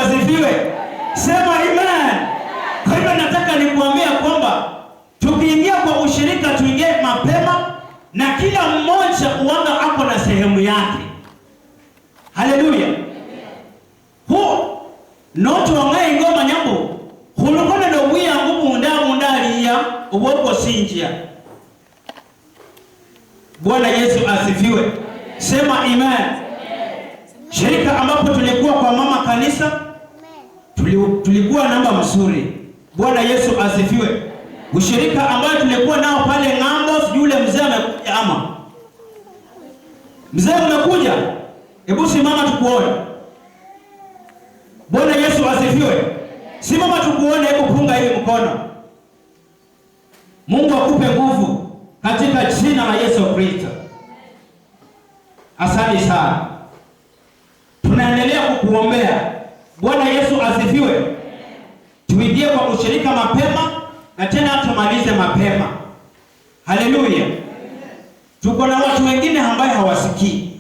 asifiwe. Sema amen. Kwa hivyo nataka nikuambia kwamba tukiingia kwa ushirika tuingie mapema, na kila mmoja uanga ako na sehemu yake. Haleluya. Noto wangaye ngoma nyambo hulukona ndo wia ngumu ndali ya uwoko sinjia. Bwana Yesu asifiwe. Sema amen. Shirika ambapo tulikuwa kwa mama kanisa, tulikuwa namba mzuri. Bwana Yesu asifiwe. Ushirika ambao tulikuwa nao pale ng'ambo, yule mzee amekuja ama? Mzee umekuja? Hebu simama tukuone. Bwana Yesu asifiwe. Simama tukuone, hebu punga hivi mkono. Mungu akupe nguvu katika jina la Yesu Kristo. Asante sana. Tunaendelea kukuombea. Bwana Yesu asifiwe. Tuingie kwa ushirika mapema na tena tumalize mapema. Haleluya. Tuko na watu wengine ambao hawasikii.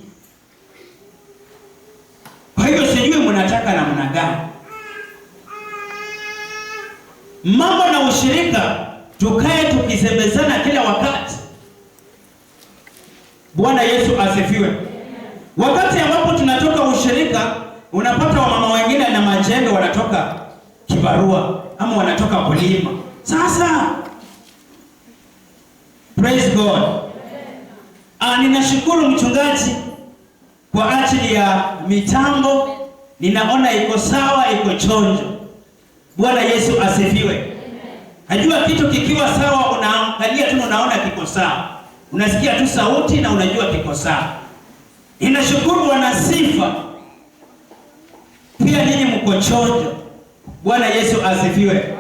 Kwa hiyo sijui mnataka namna gani. Mambo na ushirika tukae tukisembezana kila wakati. Bwana Yesu asifiwe. Wakati ambapo tunatoka ushirika, unapata wamama wengine na majembe wanatoka kibarua ama wanatoka kulima. Sasa praise God. Ninashukuru mchungaji kwa ajili ya mitambo. Ninaona iko sawa, iko chonjo. Bwana Yesu asifiwe. Najua kitu kikiwa sawa unaangalia tu unaona kiko sawa. Unasikia tu sauti na unajua kiko sawa. Ninashukuru wana sifa. Pia ninyi mko chonjo. Bwana Yesu asifiwe.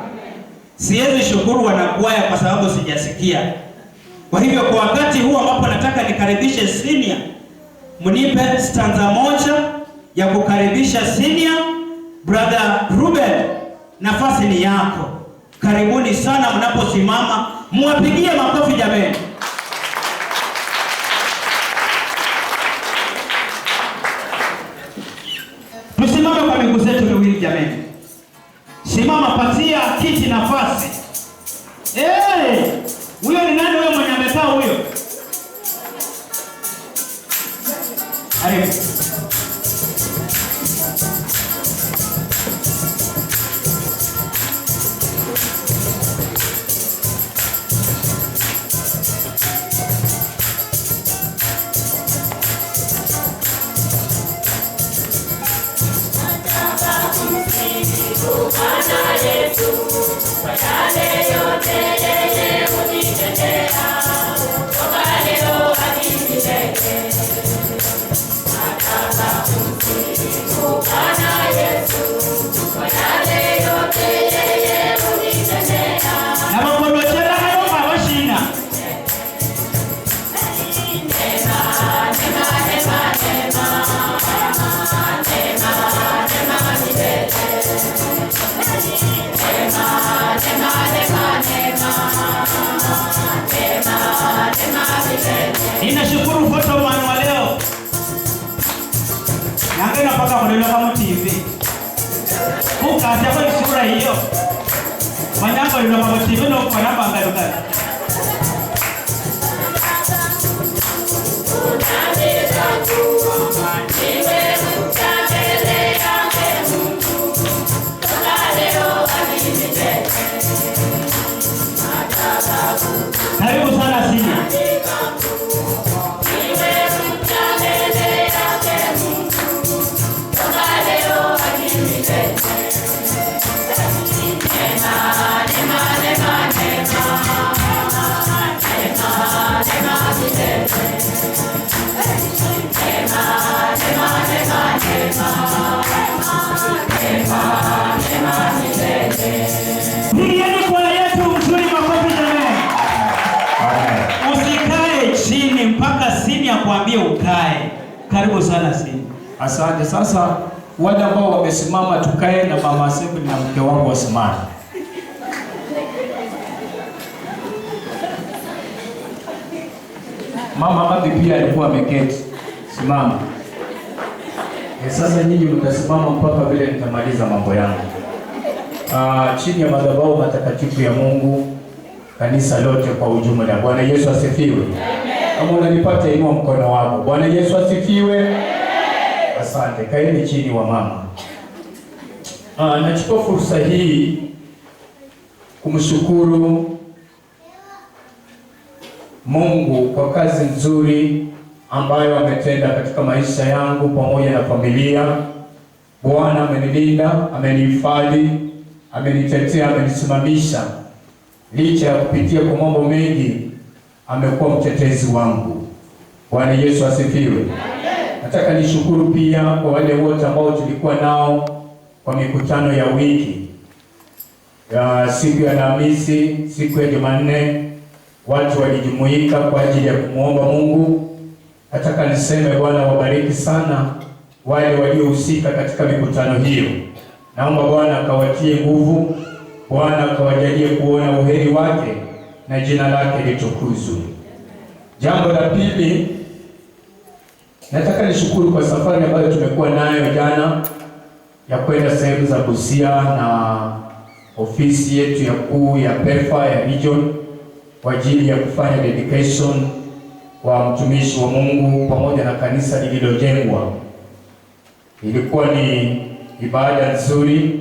Siwezi shukuru wanakwaya kwa sababu sijasikia. Kwa hivyo kwa wakati huu ambapo nataka nikaribishe senior, mnipe stanza moja ya kukaribisha senior. Brother Ruben, nafasi ni yako. Karibuni sana, mnaposimama muwapigie makofi jameni. Tusimame kwa miguu zetu miwili jameni. Simama, patia kiti nafasi. Huyo ni nani huyo mwenye amekaa huyo? Karibu. Ninashukuru foto wa leo. Nangena paka mlilo kama TV. Ukasi hapo sura hiyo. Manyako lilo kama TV na kwa namba ngaruka. Karibu sana sini. Usikae chini mpaka sini ya kuambia ukae. Karibu sana sini. Asante. Sasa wale ambao wamesimama tukae na mama Assembly na mke wangu wasimame. Mama Mabi pia alikuwa ameketi. Simama. Sasa nyinyi mtasimama mpaka vile nitamaliza mambo yangu. Chini ya madhabahu matakatifu ya Mungu, kanisa lote kwa ujumla. Bwana Yesu asifiwe. Amen. Kama unanipata inua mkono wako. Bwana Yesu asifiwe. Amen. Asante. Kaeni chini wa mama. Nachukua fursa hii kumshukuru Mungu kwa kazi nzuri ambayo ametenda katika maisha yangu pamoja na familia. Bwana amenilinda, amenihifadhi, amenitetea, amenisimamisha. Licha ya kupitia kwa mambo mengi, amekuwa mtetezi wangu. Bwana Yesu asifiwe. Nataka nishukuru pia kwa wale wote ambao tulikuwa nao kwa mikutano ya wiki. Siku ya Alhamisi, siku ya Jumanne, watu walijumuika kwa ajili ya kumuomba Mungu. Nataka niseme Bwana wabariki sana wale waliohusika katika mikutano hiyo. Naomba Bwana akawatie nguvu, Bwana akawajalie kuona uheri wake na jina lake litukuzwe. Jambo la pili, nataka nishukuru kwa safari ambayo tumekuwa nayo jana ya kwenda sehemu za Busia na ofisi yetu ya kuu ya PEFA ya region kwa ajili ya kufanya dedication wa mtumishi wa Mungu pamoja na kanisa lililojengwa. Ilikuwa ni ibada nzuri,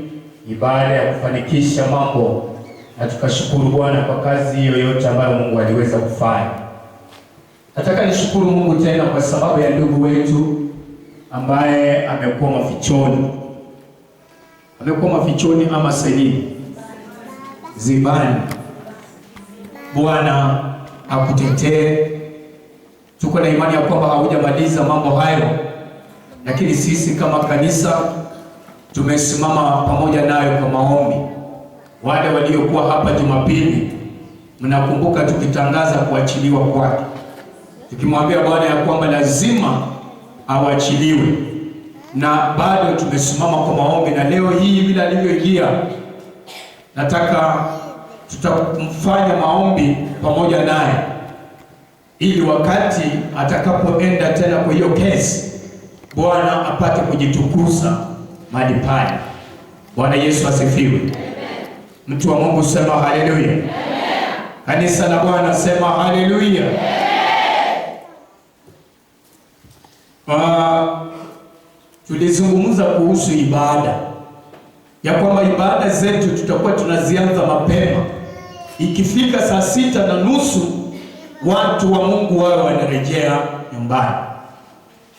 ibada ya kufanikisha mambo, na tukashukuru Bwana kwa kazi hiyo yote ambayo Mungu aliweza kufanya. Nataka nishukuru Mungu tena kwa sababu ya ndugu wetu ambaye amekuwa mafichoni. Amekuwa mafichoni ama seli zibani. Bwana akutetee. Tuko na imani ya kwamba haujamaliza mambo hayo, lakini sisi kama kanisa tumesimama pamoja nayo kwa maombi. Wale waliokuwa hapa Jumapili, mnakumbuka tukitangaza kuachiliwa kwake, tukimwambia Bwana ya kwamba lazima awachiliwe, na bado tumesimama kwa maombi. Na leo hii bila alivyoingia, nataka tutamfanya maombi pamoja naye, ili wakati atakapoenda tena kwa hiyo kesi, Bwana apate kujitukuza mahali pale. Bwana Yesu asifiwe. Mtu wa Mungu sema haleluya. Kanisa la Bwana sema haleluya. Tulizungumza kuhusu ibada, ya kwamba ibada zetu tutakuwa tunazianza mapema. Ikifika saa 6:30 watu wa Mungu wao wanarejea nyumbani.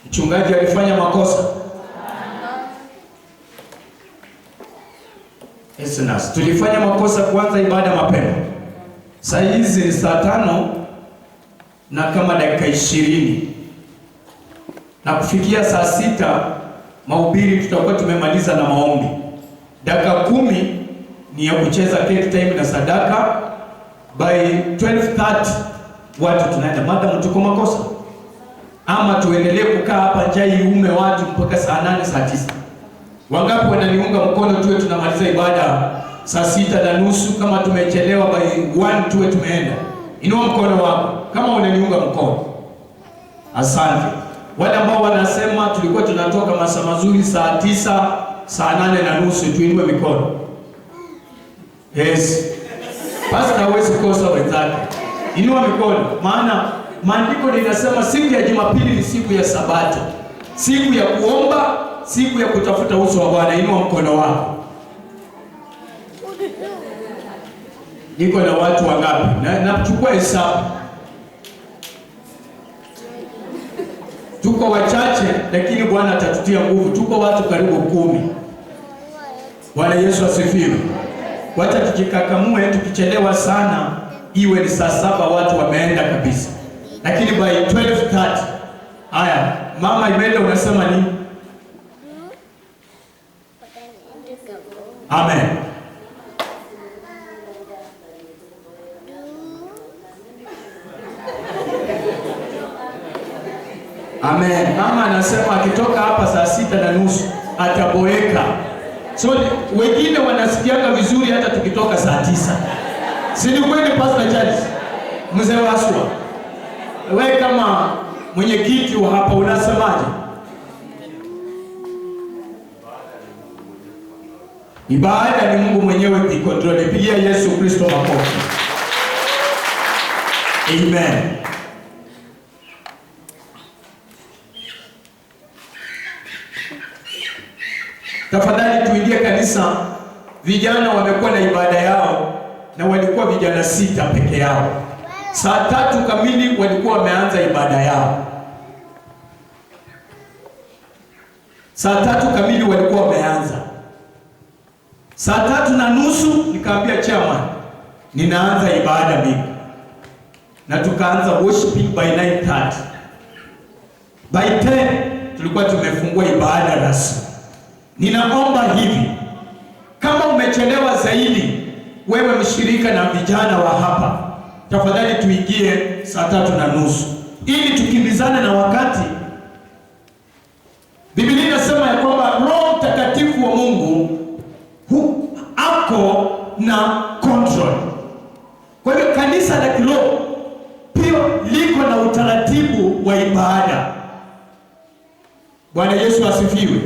Mchungaji alifanya makosa? Yes, tulifanya makosa kuanza ibada mapema. Saa hizi ni saa 5 na kama dakika 20. Na kufikia saa 6 mahubiri tutakuwa tumemaliza na maombi. Dakika 10 ni ya kucheza cake time na sadaka. By 12:30 watu tunaenda. Madam, tuko makosa? Ama tuendelee kukaa hapa njaa iume watu mpaka saa 8 saa 9? Wangapi wananiunga mkono tuwe tunamaliza ibada saa 6:30? Kama tumechelewa by 1 tuwe tumeenda. Inua mkono wako kama unaniunga mkono. Asante. Wale ambao wanasema tulikuwa tunatoka masaa mazuri saa 9, saa 8:30, tuinue mikono. Yes. Pastor hawezi kosa wenzake. Inua mikono. Maana maandiko linasema siku ya Jumapili ni siku ya Sabato, siku ya kuomba, siku ya kutafuta uso wa Bwana. Inua mkono wako. Niko na watu wangapi? Na chukua hesabu. Tuko wachache, lakini Bwana atatutia nguvu. Tuko watu karibu 10. Bwana Yesu asifiwe. Wacha tujikakamue, tukichelewa sana iwe ni saa 7 watu wameenda kabisa. Lakini by 12:30. Haya, mama imeenda, unasema nini? Amen. Amen. Mama anasema akitoka hapa saa 6:30 ataboeka. So wengine wanasikianga vizuri hata tukitoka saa 9. Si ni kweli Pastor Charles? Mzee Waswa, wewe kama mwenyekiti wa hapa unasemaje? Ibada ni Mungu mwenyewe kuikontrol. Pigia Yesu Kristo makofi. Amen. Tafadhali tuingie kanisa. Vijana wamekuwa na ibada yao na walikuwa vijana 6 peke yao. Saa 3 kamili walikuwa wameanza ibada yao. Saa 3 kamili walikuwa wameanza. Saa 3:30 nikaambia chairman, ninaanza ibada mimi. Na tukaanza worshiping by 9:30. By 10 tulikuwa tumefungua ibada rasmi. Ninaomba hivi, kama umechelewa zaidi, wewe mshirika na vijana wa hapa, tafadhali tuingie saa 3:30 ili tukimbizane na wakati. Biblia inasema ya kwamba Roho Mtakatifu wa Mungu ako na control. Kwa hiyo kanisa la kiroho pia liko na utaratibu wa ibada. Bwana Yesu asifiwe.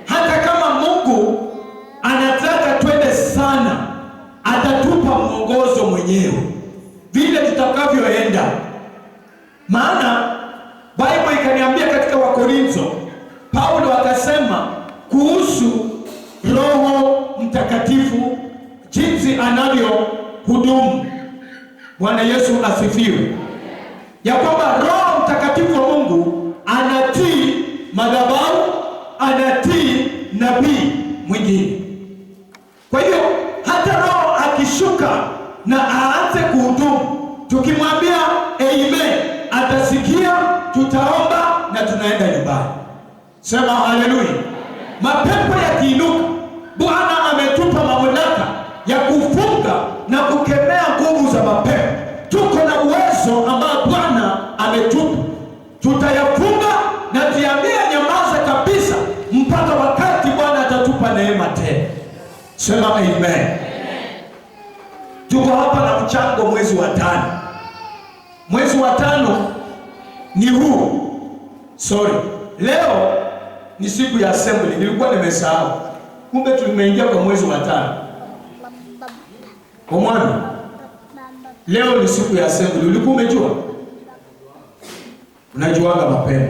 Hata kama Mungu anataka twende sana, atatupa mwongozo mwenyewe vile tutakavyoenda. Maana Bible ikaniambia katika Wakorintho, Paulo akasema kuhusu Roho Mtakatifu jinsi anavyo hudumu. Bwana Yesu asifiwe. Ya kwamba Roho Mtakatifu wa Mungu anatii madhabahu, anatii nabii mwingine. Kwa hiyo hata Roho akishuka na aanze kuhudumu, tukimwambia amen, atasikia, tutaomba na tunaenda nyumbani. Sema haleluya. Mapepo yakiinuka, Bwana ametupa mamlaka ya kufunga na kukemea nguvu za mapepo. Tuko na uwezo ambao Bwana ametupa. Tutayafunga na tuambie nyamaza kabisa mpaka wakati Bwana atatupa neema tena. Sema amen. Tuko hapa na mchango mwezi wa 5. Mwezi wa 5 ni huu. Leo ni siku ya assembly. Nilikuwa nimesahau. Kumbe tumeingia kwa mwezi wa 5. Kwa mwana, leo ni siku ya assembly. Ulikuwa umejua? Unajuaga mapema.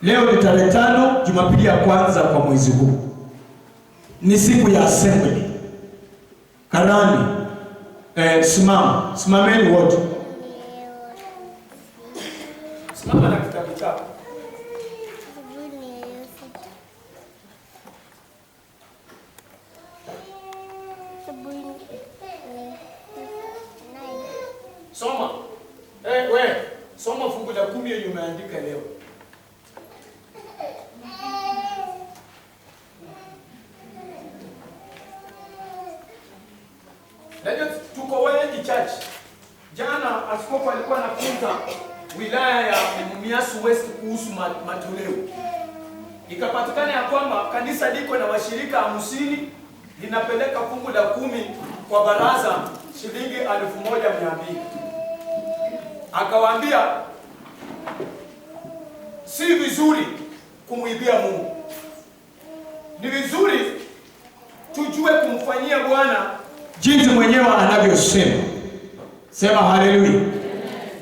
Leo ni tarehe 5, Jumapili ya kwanza kwa mwezi huu. Ni siku ya assembly. Karani, simameni wote. Simama na kitabu chako. Soma. Soma fungu la 10 yenye umeandika leo. Leo tuko wengi church. Jana askofu alikuwa anafunza wilaya ya Mumias West kuhusu matoleo. Ikapatikana ya kwamba kanisa liko na washirika 50 linapeleka fungu la 10 kwa baraza shilingi 1,200. Akawaambia si vizuri kumwibia Mungu. Ni vizuri tujue kumfanyia Bwana jinsi mwenyewe anavyosema. Sema haleluya.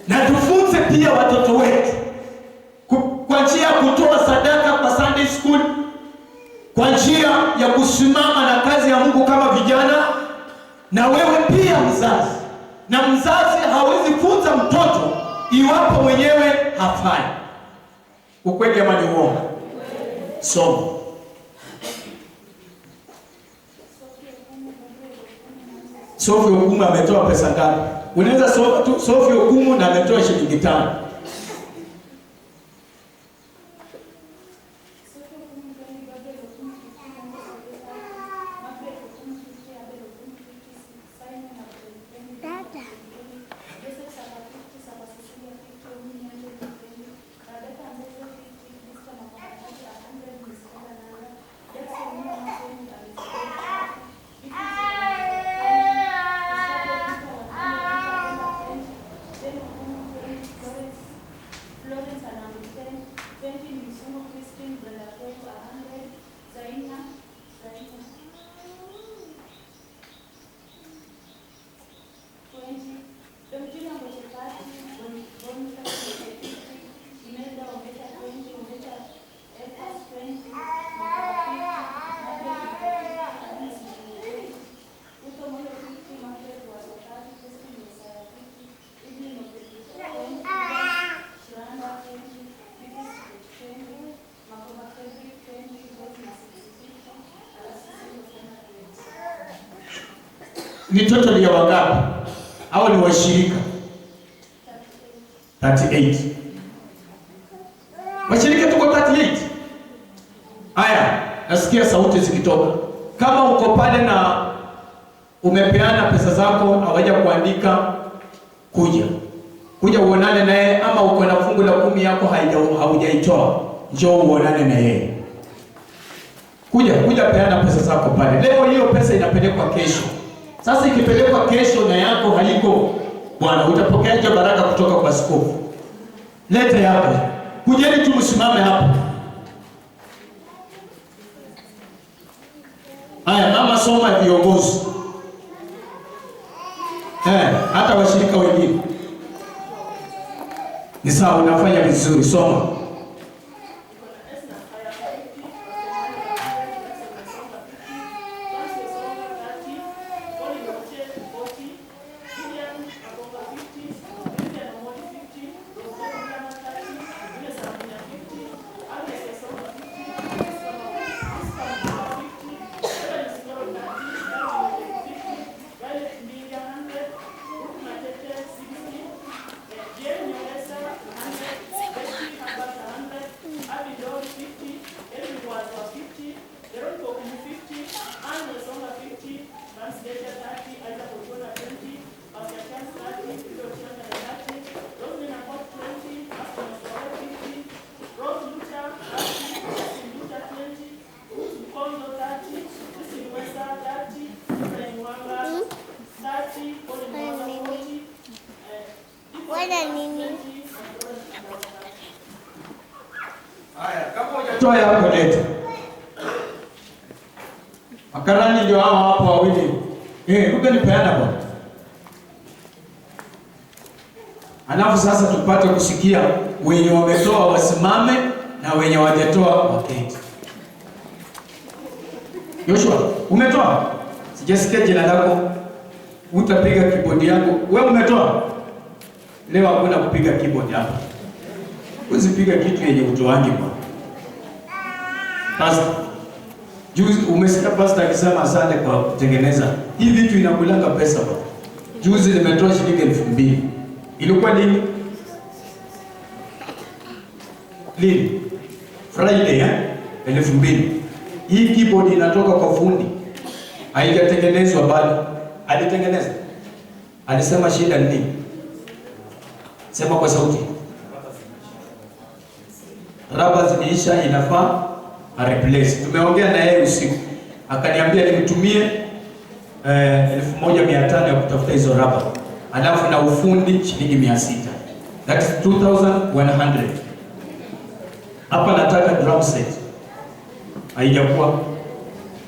Na tufunze pia watoto wetu kwa njia ya kutoa sadaka kwa Sunday school, kwa njia ya kusimama na kazi ya Mungu kama vijana. Na wewe pia mzazi, na mzazi hawezi funza mtoto iwapo mwenyewe hafai. Ukweli ama ni uongo? Soma. Sofi Okumu ametoa pesa ngapi? Unaweza Sofi Okumu na ametoa shilingi 5. Ni total ya wangapi? Au ni washirika? 38. Washirika tuko 38. Haya, nasikia sauti zikitoka. Kama uko pale na umepeana pesa zako, hawaja kuandika, kuja uonane naye, ama uko na fungu la 10 yako haujaitoa, njoo uonane na yeye. Kuja peana pesa zako pale. Leo hiyo pesa inapelekwa kesho. Sasa ikipelekwa kesho na yako haliko, bwana, utapokeaje baraka kutoka kwa askofu? Leta yako. Kujeni tu msimame hapo. Haya, mama soma viongozi. Hata washirika wengine. Ni sawa, unafanya vizuri, soma. Toa yako leta. Makarani ndio hao hapo wawili. Ruka nipeana bwana. Alafu sasa tupate kusikia wenye wametoa wasimame na wenye hawajatoa waketi. Joshua, umetoa? Sijasikia jina lako. Utapiga keyboard yako. Wewe umetoa? Leo hakuna kupiga keyboard hapa. Usipiga kitu yenye utoangi bwana. Pastor, juzi umesikia pastor akisema asante kwa kutengeneza. Hii vitu inakulanga pesa bwana. Juzi nimetoa shilingi 2000. Ilikuwa nini? Lini? Friday 2000. Hii keyboard inatoka kwa fundi. Haijatengenezwa bado. Alitengeneza. Alisema shida ni nini? Sema kwa sauti. Raba zimeisha, inafaa replace. Tumeongea na yeye usiku. Akaniambia nimtumie 1500 ya kutafuta hizo raba. Alafu na ufundi shilingi 600. That is 2100. Hapa nataka drum set. Haijakuwa.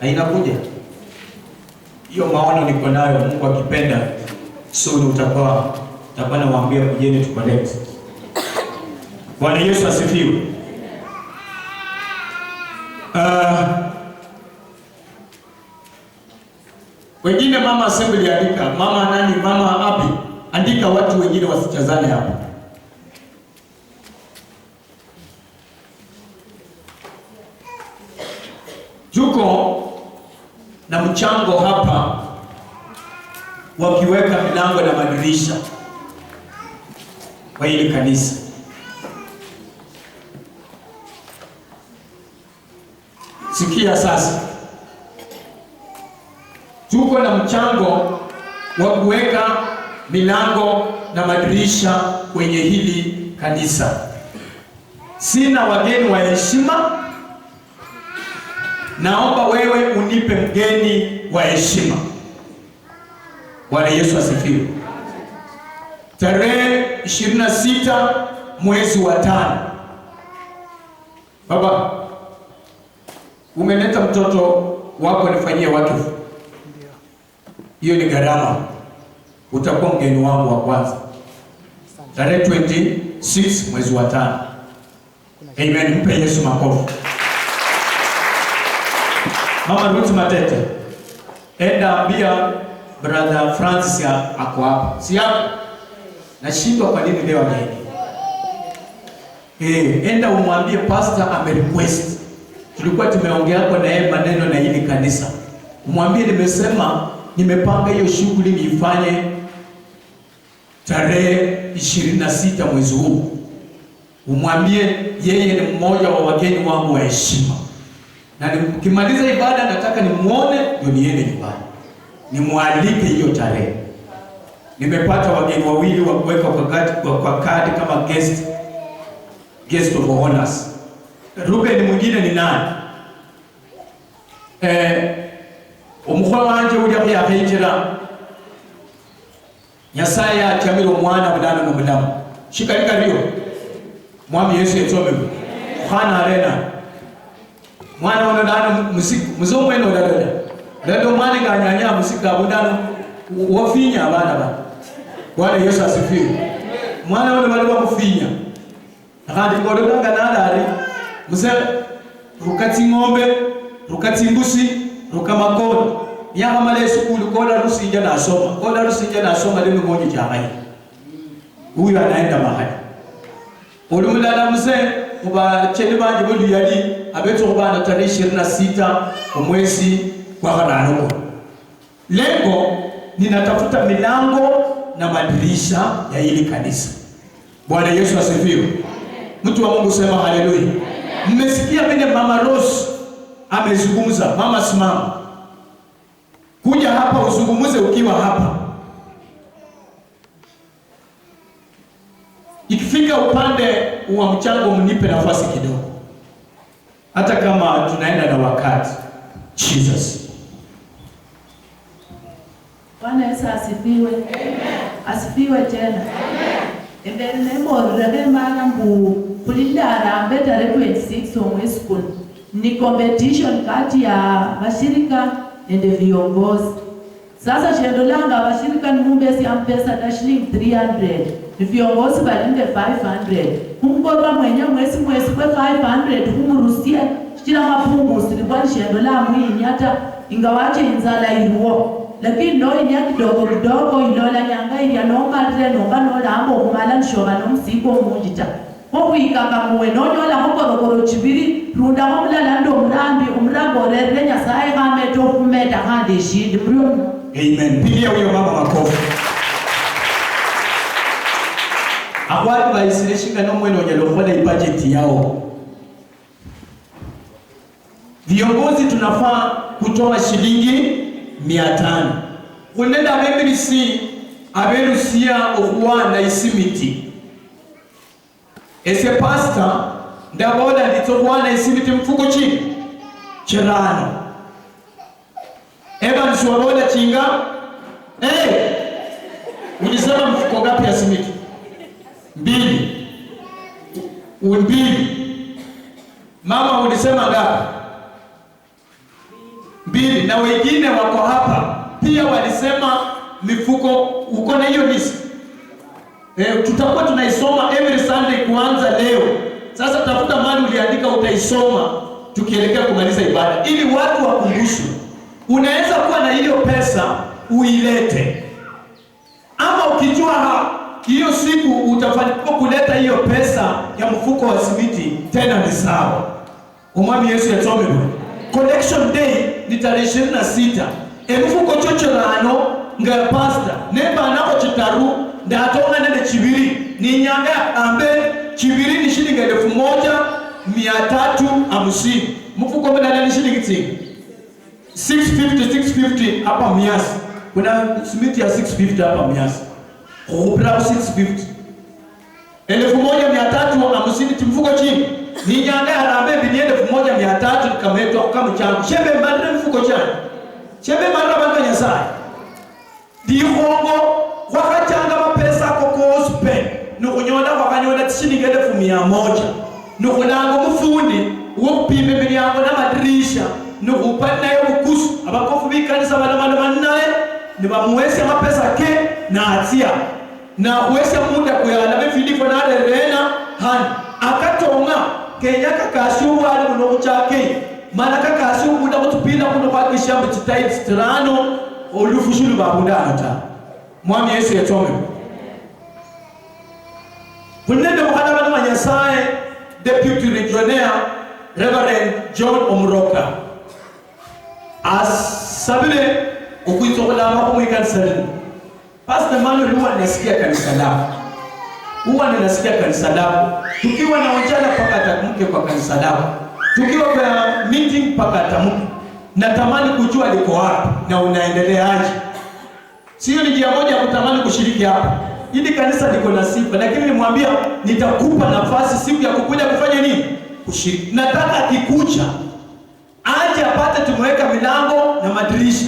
Hainakuja. Hiyo maono niko nayo, Mungu akipenda soon utakuwa nawaambia kujeni tu collect. Bwana Yesu asifiwe. Wengine mama assembly andika, mama nani, mama Abi andika, watu wengine wasichazane hapa. Juko na mchango hapa wakiweka milango na madirisha kwa hili kanisa. Sikia sasa. Tuko na mchango wa kuweka milango na madirisha kwenye hili kanisa. Sina wageni wa heshima. Naomba wewe unipe mgeni wa heshima. Bwana Yesu asifiwe. Tarehe 26 mwezi wa 5. Baba, umeleta mtoto wako nifanyie wakifu. Hiyo ni gharama. Utakuwa mgeni wangu wa kwanza. Tarehe 26 mwezi wa 5. Amen. Mpe Yesu makofi. Mama Ruth Matete, enda ambia brother Francis ako hapa. Si hapo? Nashindwa kwa nini leo hajaje. Enda umwambie pastor amerequest. Tulikuwa tumeongea hapo na yeye maneno na hili kanisa. Umwambie nimesema nimepanga hiyo shughuli niifanye tarehe 26 mwezi huu. Umwambie yeye ni mmoja wa wageni wangu wa heshima, na nikimaliza ibada nataka nimuone ndio niende nyumbani, nimwalike hiyo tarehe. Nimepata wageni wawili wa kuweka kwa kadi kama guest of honors. Ruben mwingine ni nani? Umukwa wanje uli yakhinjira Nyasaye yachamira omwana bulano n'omulamu shikalika lyo mwami Yesu yatsomewe khana arena mwana ono dano musiku muzomo eno dada dada mwana nganyanya musika abundano wafinya abana ba Bwana Yesu asifiwe. Mwana ono bali bamufinya akandi ngorodanga nalale muse rukati ng'ombe rukati mbusi rukamakoni yanga male skulu kola rusija na soma leo mmoja changanya huyu anaenda mahali olumulala muse kuba cheni banje bulu yali abeto kubana tarehe 26 mwezi wa Gharano. Lengo ninatafuta milango na madirisha ya hili kanisa. Bwana Yesu asifiwe. Mtu wa Mungu sema haleluya. Mmesikia vile Mama Rose amezungumza. Mama simama. Kuja hapa uzungumuze ukiwa hapa. Ikifika upande wa mchango mnipe nafasi kidogo. Hata kama tunaenda na wakati. Jesus. Bwana Yesu asifiwe. Amen. Asifiwe tena. Amen. Ebele mo rebe mana mbu kulindara mbetare 26 omwezi school. Ni competition kati ya washirika nende viongozi. Sasa shendo langa washirika ni mumbesi ampesa na shilingi 300. Ni viongozi balinde 500. Kumborwa mwenye mwezi kwa 500 kumurusia chila mapungusi ni kwani shendo la mwinyata ingawache inzala iruo. Lakini no inya kidogo ilola nyanga ya nomba nola ambo kumala nshoba nomsiko mujita. Hoku ikaka muwe nonyola hokorokoro chibiri runda homulala ndo umrambo rere Nyasaye kameto kumeta hadi shidi mrumu. Amen. Pigia huyo mama makofi. Akwari baisirishinga no mweno nyalokola budget yao. Viongozi tunafaa kutoa shilingi 500. Kunenda bembilisi aberusia okuwana isimiti. Ese pastor ndaboda nditokwana isimiti mfuko chini. Cherano. Eba nsuwaboda chinga. Ulisema mfuko gapi ya simiti? 2. Mama ulisema ngapi? 2. Na wengine wako hapa pia walisema mifuko. Uko na hiyo list? Tutakuwa tunaisoma every Sunday kuanza leo. Sasa tafuta mahali uliandika utaisoma tukielekea kumaliza ibada ili watu wakumbushwe. Unaweza kuwa na hiyo pesa uilete. Ama ukijua hiyo siku utafanikiwa kuleta hiyo pesa ya mfuko wa simiti tena ni sawa. Umwami Yesu yatome bwana. Collection day ni tarehe 26. Mfuko chochorano nga pastor nemba nako chitaru ndatonga nende chibiri ni nyanga ambe chibiri ni shilingi 1350. Mfuko mbona ni shilingi 650 hapa Mias. Kuna simiti ya 650 hapa Mias. Kubra 650. 1350 mfuko chini. Ni nyanga harambe bilioni 1300 kametwa kama changu. Shebe mbadala mfuko changu. Shebe mbadala banga Nyasaye. Dihongo wakachanga mapesa koko spend. Nukunyola wakanyola shilingi 1100. Nukunango mfundi wopime miliango na madirisha. Nukupana yo bukusu abakofu bikanisa bana naye ni bamuwese mapesa ke na atia. Na uwese muda kuyana befilifo na rena han akatonga kenya kakashuwa ali muno chake mana kakashuwa muda kutupinda kuno kwa kishambo chitaiti strano olufushulu babundana ta mwami Yesu yatome kunende mukana bana Nyasaye deputy regional Reverend John Omroka asabile Ukuitola hapo mwikanisa. Pastor Manuel huwa nasikia kanisa lako. Huwa ninasikia kanisa lako. Tukiwa na ojana paka atamke kwa kanisa lako. Tukiwa kwa meeting paka atamke. Natamani kujua liko wapi na unaendeleaje. Sio ni njia moja kutamani kushiriki hapa. Hili kanisa liko na sifa, lakini nilimwambia nitakupa nafasi siku ya kukuja kufanya nini? Kushiriki. Nataka akikuja aje apate tumeweka milango na madirisha.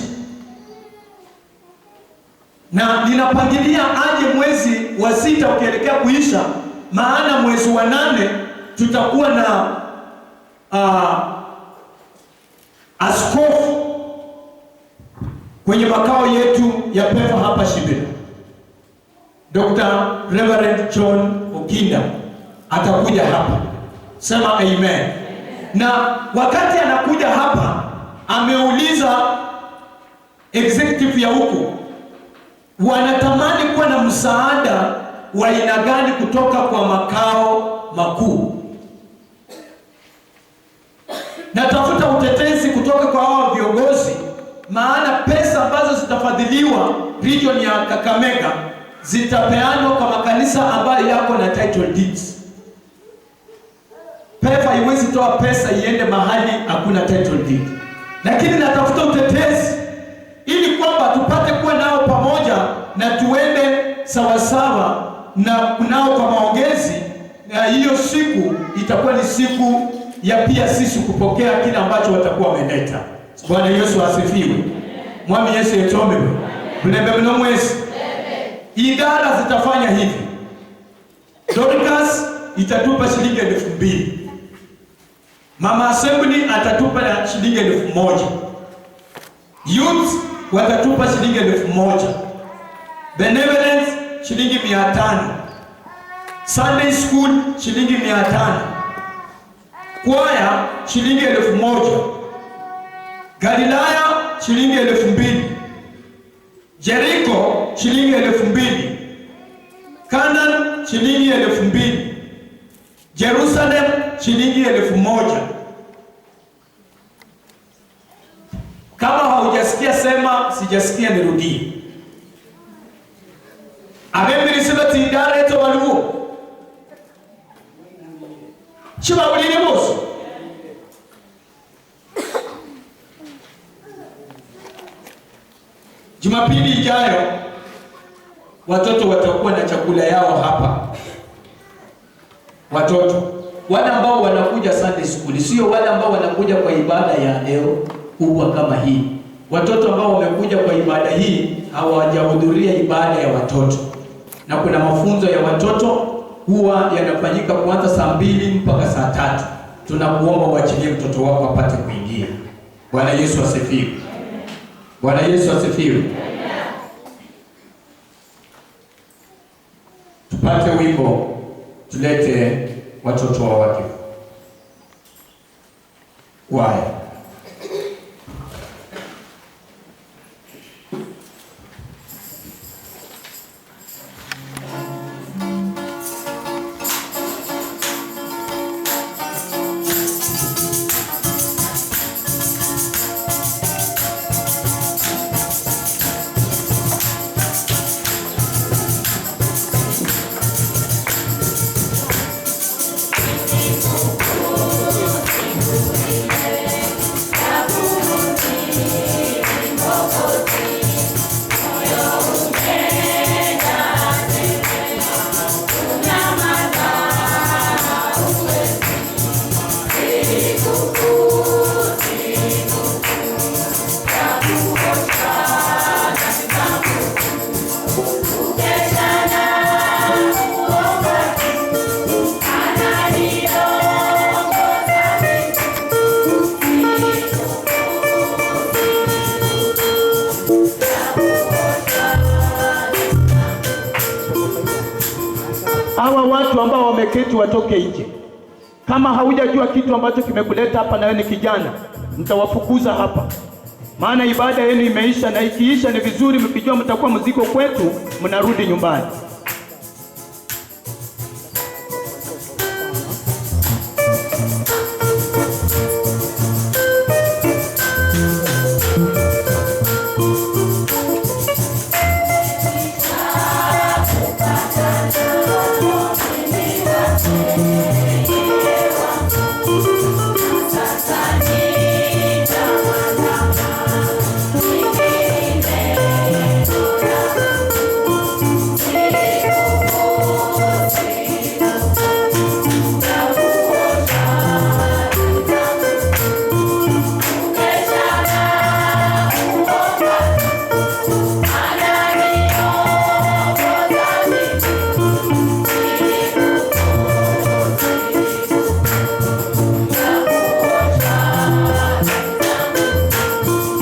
Na ninapangilia aje mwezi wa 6 ukielekea kuisha, maana mwezi wa 8 tutakuwa na askofu kwenye makao yetu ya PEFA hapa Shibira. Dr. Reverend John Okinda atakuja hapa. Sema amen. Amen. Na wakati anakuja hapa ameuliza executive ya huko wanatamani kuwa na msaada wa aina gani kutoka kwa makao makuu. Natafuta utetezi kutoka kwa hao viongozi, maana pesa ambazo zitafadhiliwa region ya Kakamega zitapeanwa kwa makanisa ambayo yako na title deeds. PEFA haiwezi toa pesa iende mahali hakuna title deed. Lakini natafuta utetezi ili kwamba tupate kuwa nao pamoja na tuende sawasawa na kunao kwa maongezi, na hiyo siku itakuwa ni siku ya pia sisi kupokea kile ambacho watakuwa wameleta. Bwana Yesu asifiwe. Mwami Yesu etome. Bunembe mno mwezi. Idara zitafanya hivi. Dorcas itatupa shilingi 2,000. Mama Assembly atatupa shilingi 1,000. Youth watatupa shilingi 1,000. Benevolence shilingi 500. Sunday school shilingi 500. Kwaya shilingi 1,000. Galilaya shilingi 2,000. Jericho shilingi 2,000. Canaan shilingi 2,000. Jerusalem shilingi 1,000. Kama haujasikia sema sijasikia, nirudie. Abembiri sibati idara yetu waluo. Chiba ulini bosu. Jumapili ijayo watoto watakuwa na chakula yao hapa. Watoto wale ambao wanakuja Sunday school, sio wale ambao wanakuja kwa ibada ya leo kubwa kama hii. Watoto ambao wamekuja kwa ibada hii hawajahudhuria ibada ya watoto. Na kuna mafunzo ya watoto huwa yanafanyika kuanza saa 2 mpaka saa 3. Tunakuomba uachilie mtoto wako apate kuingia. Bwana Yesu asifiwe. Bwana Yesu asifiwe. Tupate wimbo, tulete watoto wa wake. Waya. Hawa watu ambao wameketi watoke nje. Kama haujajua kitu ambacho kimekuleta hapa na wewe ni kijana, mtawafukuza hapa. Maana ibada yenu imeisha, na ikiisha ni vizuri mkijua mtakuwa mzigo kwetu, mnarudi nyumbani.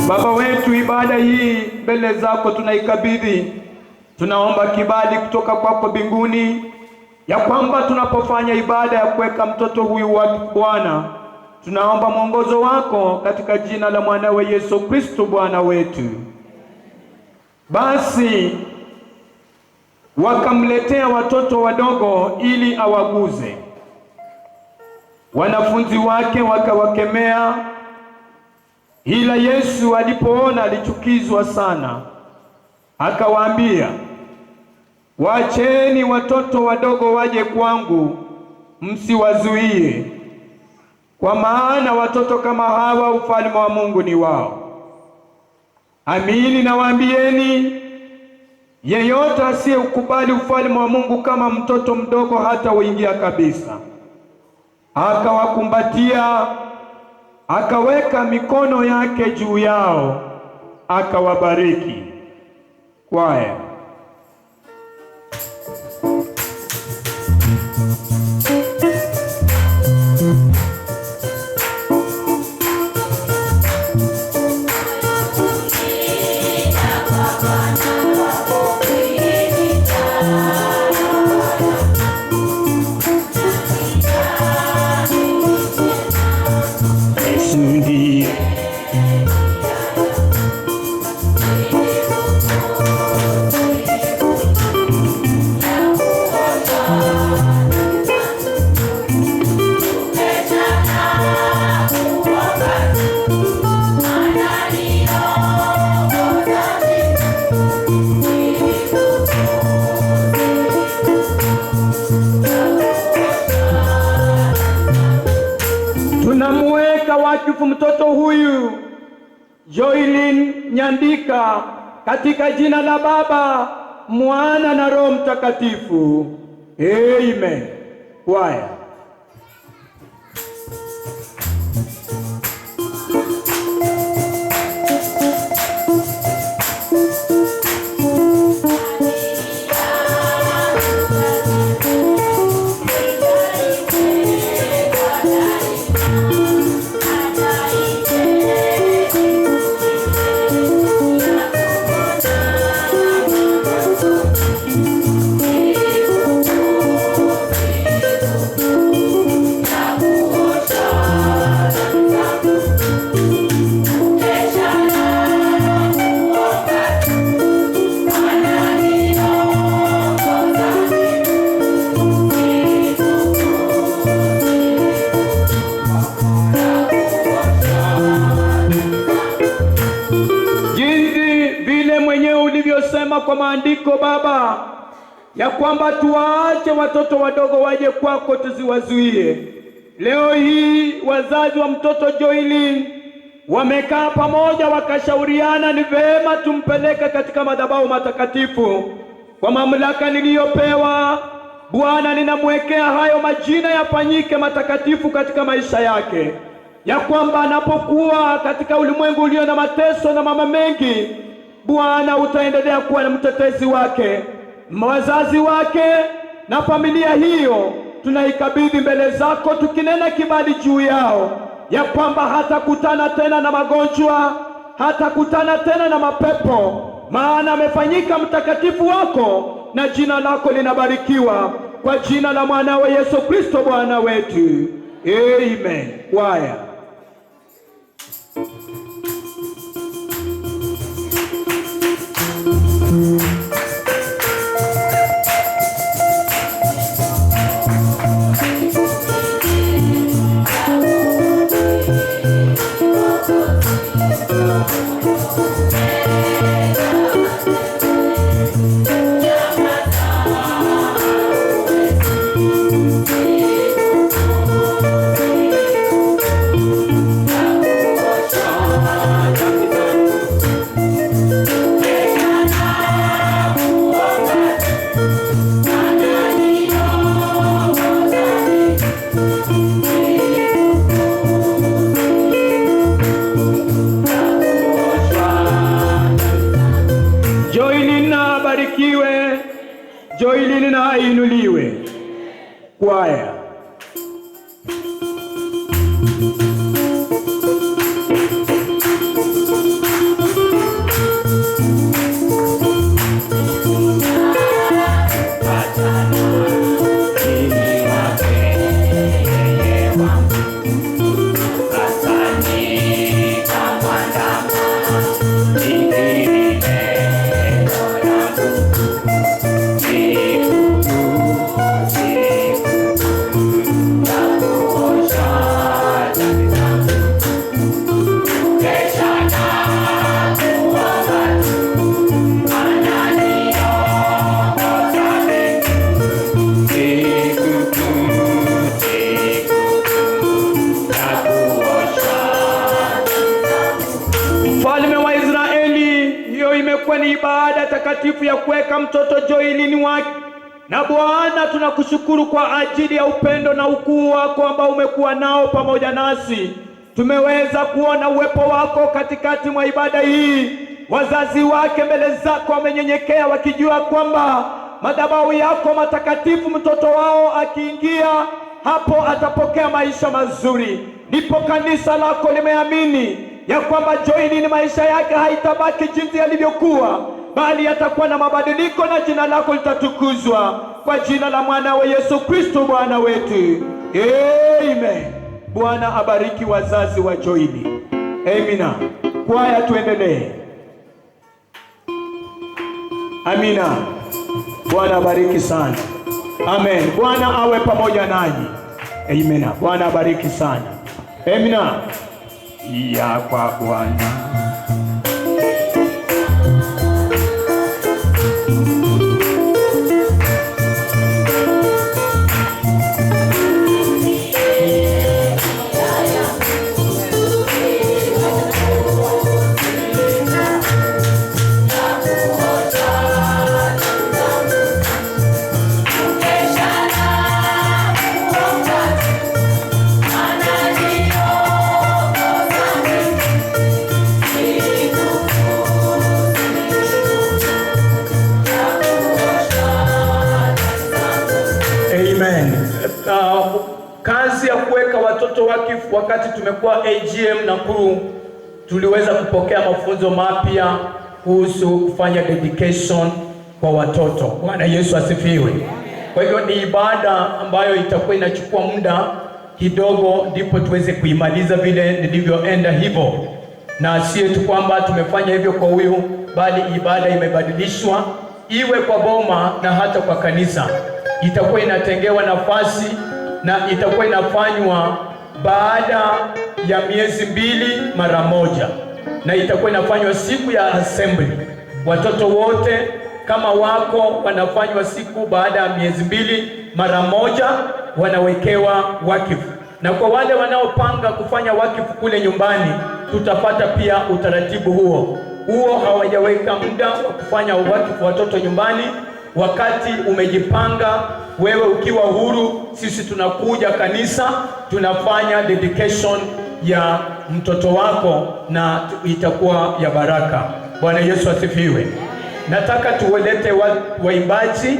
Baba wetu, ibada hii mbele zako tunaikabidhi. Tunaomba kibali kutoka kwako mbinguni, ya kwamba tunapofanya ibada ya kuweka mtoto huyu wa Bwana, tunaomba mwongozo wako katika jina la mwanawe Yesu Kristo Bwana wetu. Basi wakamletea watoto wadogo ili awaguze. Wanafunzi wake wakawakemea, ila Yesu alipoona alichukizwa sana, akawaambia, waacheni watoto wadogo waje kwangu, msiwazuie, kwa maana watoto kama hawa ufalme wa Mungu ni wao. Amini nawaambieni, yeyote asiyeukubali ufalme wa Mungu kama mtoto mdogo hata uingia kabisa. Akawakumbatia, akaweka mikono yake juu yao, akawabariki. Kwaya. Tunamweka wakifu mtoto huyu Joylin Nyandika katika jina la Baba, Mwana na Roho Mtakatifu. Amen. Kwaya. Kwa maandiko Baba, ya kwamba tuwaache watoto wadogo waje kwako, tusiwazuie. Leo hii wazazi wa mtoto Joylin wamekaa pamoja, wakashauriana ni vema tumpeleke katika madhabahu matakatifu. Kwa mamlaka niliyopewa Bwana, ninamwekea hayo majina yafanyike matakatifu katika maisha yake, ya kwamba anapokuwa katika ulimwengu ulio na mateso na mama mengi, Bwana utaendelea kuwa na mtetezi wake, wazazi wake na familia hiyo. Tunaikabidhi mbele zako, tukinena kibali juu yao, ya kwamba hatakutana tena na magonjwa, hatakutana tena na mapepo, maana amefanyika mtakatifu wako na jina lako linabarikiwa, kwa jina la mwanawe Yesu Kristo Bwana wetu. Amen. Kwaya. Joylin na ainuliwe. Kwaya. imekuwa ni ibada takatifu ya kuweka mtoto joilini wake. Na Bwana, tunakushukuru kwa ajili ya upendo na ukuu wako ambao umekuwa nao pamoja nasi. Tumeweza kuona uwepo wako katikati mwa ibada hii. Wazazi wake mbele zako wamenyenyekea, wakijua kwamba madhabahu yako matakatifu, mtoto wao akiingia hapo atapokea maisha mazuri. Ndipo kanisa lako limeamini ya kwamba Joyline maisha yake haitabaki jinsi yalivyokuwa, bali yatakuwa na mabadiliko na jina lako litatukuzwa, kwa jina la mwanawe Yesu Kristo Bwana wetu. Amen. Bwana abariki wazazi wa Joyline. Amina. Kwaya tuendelee. Amina. Bwana abariki sana. Amen. Bwana awe pamoja nanyi. Amina. Bwana abariki sana. Amina. Ya kwa Bwana. Kazi ya kuweka watoto wakifu. Wakati tumekuwa AGM Nakuru, tuliweza kupokea mafunzo mapya kuhusu kufanya dedication kwa watoto. Bwana Yesu asifiwe. Kwa hivyo ni ibada ambayo itakuwa inachukua muda kidogo ndipo tuweze kuimaliza vile nilivyoenda hivyo. Na sio tu kwamba tumefanya hivyo kwa huyu, bali ibada imebadilishwa iwe kwa boma na hata kwa kanisa. Itakuwa inatengewa nafasi na itakuwa inafanywa baada ya miezi 2 mara moja, na itakuwa inafanywa siku ya assembly. Watoto wote kama wako wanafanywa siku baada ya miezi 2 mara moja, wanawekewa wakifu. Na kwa wale wanaopanga kufanya wakifu kule nyumbani, tutapata pia utaratibu huo. Hawajaweka muda wa kufanya wakifu watoto nyumbani. Wakati umejipanga wewe ukiwa huru, sisi tunakuja kanisa, tunafanya dedication ya mtoto wako na itakuwa ya baraka. Bwana Yesu asifiwe. Nataka tuwalete waimbaji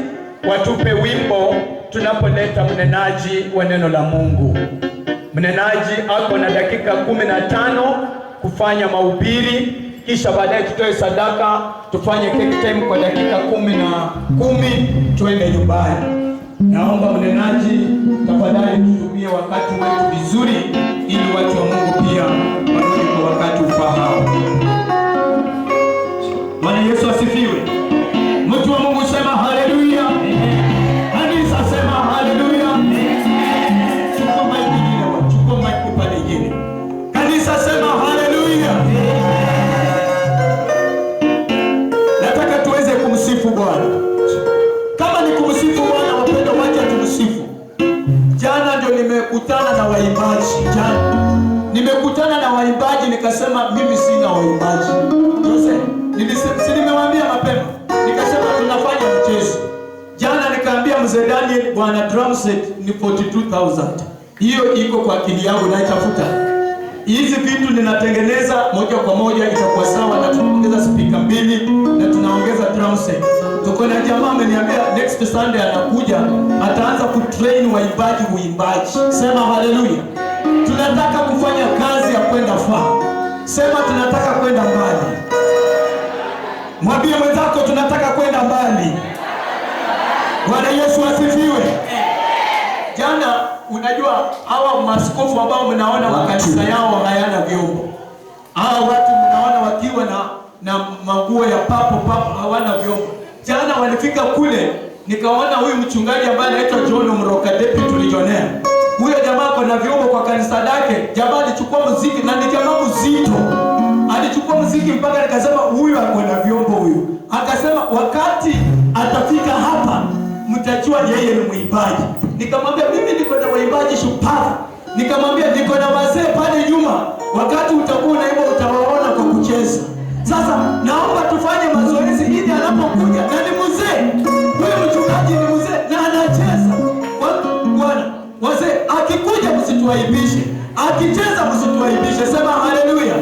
watupe wimbo tunapoleta mnenaji wa neno la Mungu. Mnenaji ako na dakika 15 kufanya mahubiri, kisha baadaye tutoe sadaka, tufanye cake time kwa dakika 10 tuende nyumbani. Naomba mnenaji tafadhali tutumie wakati wetu vizuri, ili watu wa Mungu pia warudi kwa wakati ufaao. Bwana Yesu asifiwe. Mtu wa Mungu sema haleluya. Kanisa sema haleluya. Chukua mic nyingine, chukua mic pale nyingine. Kanisa sema haleluya. Nataka tuweze kumsifu Bwana. Kama ni kumsifu Bwana, wapendwa, wacha tumsifu. Jana ndio nimekutana na waimbaji. Nimekutana na waimbaji nikasema mimi sina waimbaji. Nilimwambia mapema, nikasema tunafanya mchezo. Jana nikaambia mzee Daniel, bwana drum set ni 42,000. Hiyo iko kwa akili yangu na itafuta. Hizi vitu ninatengeneza moja kwa moja, itakuwa sawa, na tunaongeza speaker 2 na tunaongeza drum set. Tuko na jamaa ameniambia next Sunday anakuja, ataanza kutrain waimbaji uimbaji. Sema haleluya. Tunataka kufanya kazi ya kwenda far. Sema tunataka kwenda mbali. Mwambie mwenzako tunataka kwenda mbali. Bwana Yesu asifiwe. Jana unajua hawa maskofu ambao mnaona makanisa yao hayana vyombo. Hawa watu mnaona wakiwa na manguo ya papo hawana vyombo. Jana walifika kule, nikaona huyu mchungaji ambaye anaitwa John Mroka Deputy Legionnaire. Huyo jamaa kuna vyombo kwa kanisa lake. Jamaa alichukua muziki, na ni jamaa mzito. Alichukua muziki mpaka nikasema huyu ako na vyombo huyu. Akasema wakati atafika hapa mtajua yeye ni mwimbaji. Nikamwambia mimi niko na waimbaji shupavu. Nikamwambia niko na wazee pale nyuma. Wakati utakuwa unaimba utawaona kwa kucheza. Sasa naomba tufanye mazoezi ili anapokuja, na ni mzee. Huyu mchungaji ni mzee na anacheza. Bwana, wazee akikuja msituaibishe. Akicheza msituaibishe. Sema haleluya.